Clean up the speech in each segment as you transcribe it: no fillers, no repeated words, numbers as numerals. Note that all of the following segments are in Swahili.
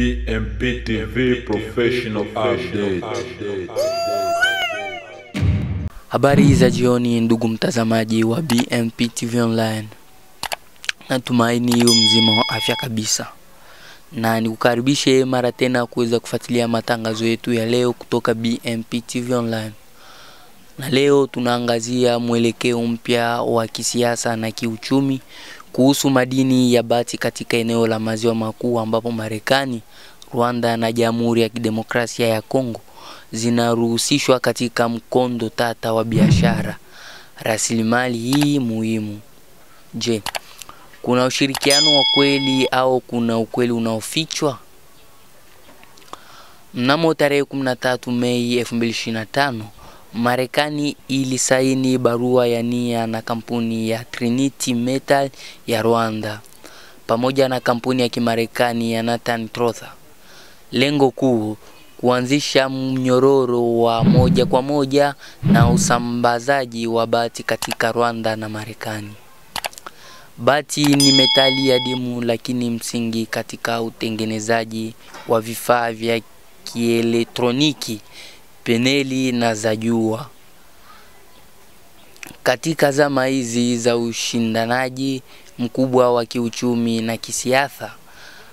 BMP TV Professional Update. Habari za jioni ndugu mtazamaji wa BMP TV Online. Natumaini yu mzima wa afya kabisa. Na nikukaribishe mara tena kuweza kufuatilia matangazo yetu ya leo kutoka BMP TV Online. Na leo tunaangazia mwelekeo mpya wa kisiasa na kiuchumi kuhusu madini ya bati katika eneo la Maziwa Makuu, ambapo Marekani, Rwanda na Jamhuri ya Kidemokrasia ya Kongo zinaruhusishwa katika mkondo tata wa biashara rasilimali hii muhimu. Je, kuna ushirikiano wa kweli au kuna ukweli unaofichwa? Mnamo tarehe 13 Mei 2025, Marekani ilisaini barua ya nia na kampuni ya Trinity Metal ya Rwanda pamoja na kampuni ya Kimarekani ya Nathan Trotha. Lengo kuu kuanzisha mnyororo wa moja kwa moja na usambazaji wa bati katika Rwanda na Marekani. Bati ni metali adimu lakini msingi katika utengenezaji wa vifaa vya kielektroniki, paneli na za jua. Katika zama hizi za ushindanaji mkubwa wa kiuchumi na kisiasa,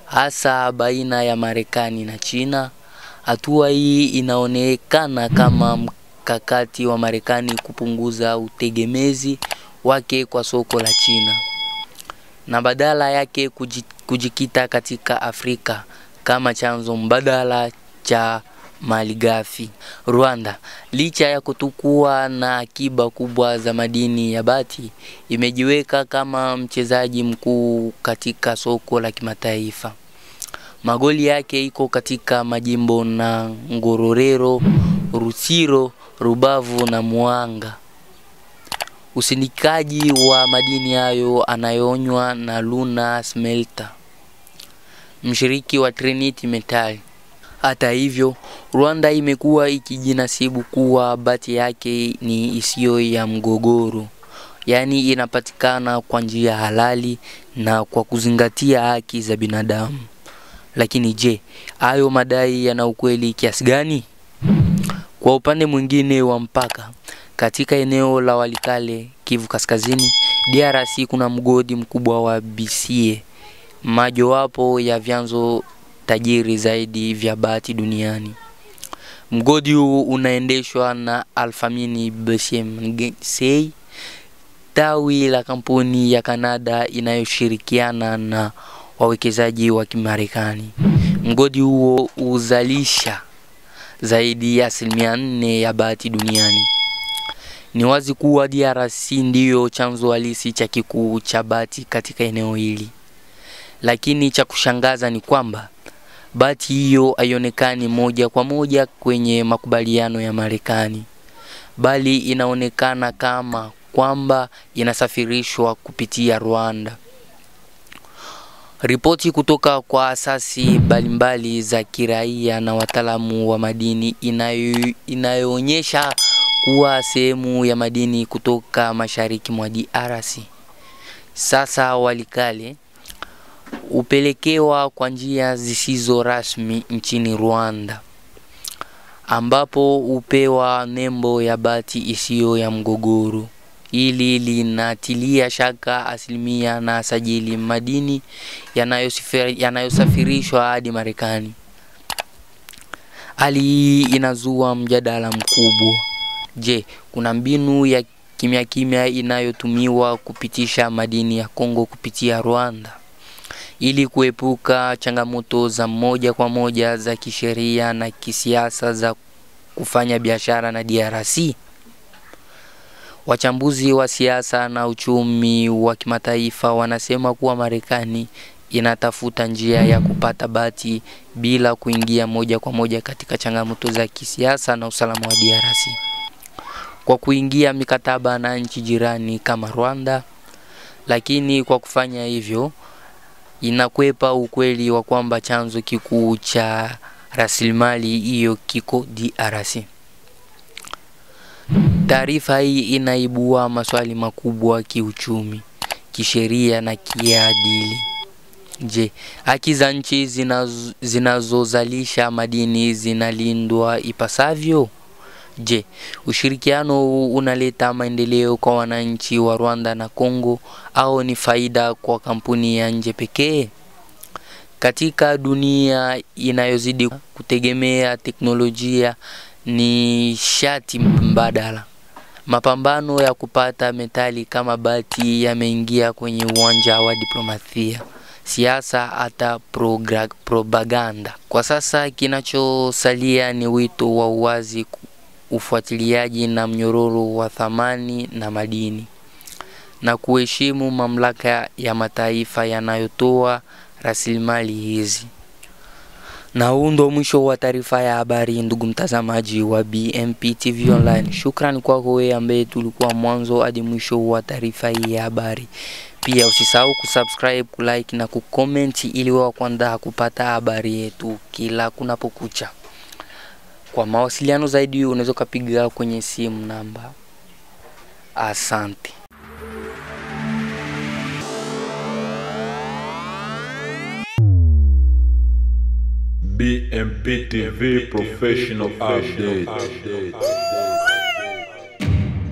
hasa baina ya Marekani na China, hatua hii inaonekana kama mkakati wa Marekani kupunguza utegemezi wake kwa soko la China na badala yake kujikita katika Afrika kama chanzo mbadala cha malighafi. Rwanda, licha ya kutokuwa na akiba kubwa za madini ya bati, imejiweka kama mchezaji mkuu katika soko la kimataifa. Magoli yake iko katika majimbo na Ngororero, Rutsiro, Rubavu na Muhanga. Usindikaji wa madini hayo anayonywa na Luna Smelter, mshiriki wa Trinity Metal. Hata hivyo, Rwanda imekuwa ikijinasibu kuwa bati yake ni isiyo ya mgogoro, yani inapatikana kwa njia halali na kwa kuzingatia haki za binadamu. Lakini je, hayo madai yana ukweli kiasi gani? Kwa upande mwingine wa mpaka, katika eneo la Walikale, Kivu Kaskazini, DRC, kuna mgodi mkubwa wa Bisie, mojawapo ya vyanzo tajiri zaidi vya bati duniani. Mgodi huu unaendeshwa na Alphamini BCMC, tawi la kampuni ya Kanada inayoshirikiana na wawekezaji wa Kimarekani. Mgodi huo uzalisha zaidi ya 4% ya bati duniani. Ni wazi kuwa DRC ndiyo chanzo halisi cha kikuu cha bati katika eneo hili. Lakini cha kushangaza ni kwamba bati hiyo haionekani moja kwa moja kwenye makubaliano ya Marekani, bali inaonekana kama kwamba inasafirishwa kupitia Rwanda. Ripoti kutoka kwa asasi mbalimbali za kiraia na wataalamu wa madini inayoonyesha kuwa sehemu ya madini kutoka mashariki mwa DRC sasa Walikale upelekewa kwa njia zisizo rasmi nchini Rwanda, ambapo upewa nembo ya bati isiyo ya mgogoro. Ili linatilia shaka asilimia na sajili madini yanayosafirishwa hadi Marekani. Hali hii inazua mjadala mkubwa. Je, kuna mbinu ya kimya inayotumiwa kupitisha madini ya Kongo kupitia Rwanda ili kuepuka changamoto za moja kwa moja za kisheria na kisiasa za kufanya biashara na DRC? Wachambuzi wa siasa na uchumi wa kimataifa wanasema kuwa Marekani inatafuta njia ya kupata bati bila kuingia moja kwa moja katika changamoto za kisiasa na usalama wa DRC, kwa kuingia mikataba na nchi jirani kama Rwanda. Lakini kwa kufanya hivyo, inakwepa ukweli wa kwamba chanzo kikuu cha rasilimali hiyo kiko DRC. Taarifa hii inaibua maswali makubwa kiuchumi, kisheria na kiadili. Je, haki za nchi zinazozalisha madini zinalindwa ipasavyo? Je, ushirikiano huu unaleta maendeleo kwa wananchi wa Rwanda na Kongo au ni faida kwa kampuni ya nje pekee? Katika dunia inayozidi kutegemea teknolojia ni shati mbadala, mapambano ya kupata metali kama bati yameingia kwenye uwanja wa diplomasia, siasa hata propaganda. Kwa sasa kinachosalia ni wito wa uwazi, ufuatiliaji na mnyororo wa thamani na madini, na kuheshimu mamlaka ya mataifa yanayotoa rasilimali hizi. Na huu ndo mwisho wa taarifa ya habari, ndugu mtazamaji wa BMP TV Online. Shukrani kwako wewe ambaye tulikuwa mwanzo hadi mwisho wa taarifa hii ya habari. Pia usisahau kusubscribe, kulike na kucomment ili wa kwanza kupata habari yetu kila kunapokucha. Kwa mawasiliano zaidi unaweza kupiga kwenye simu namba. Asante. BMP TV Professional Update.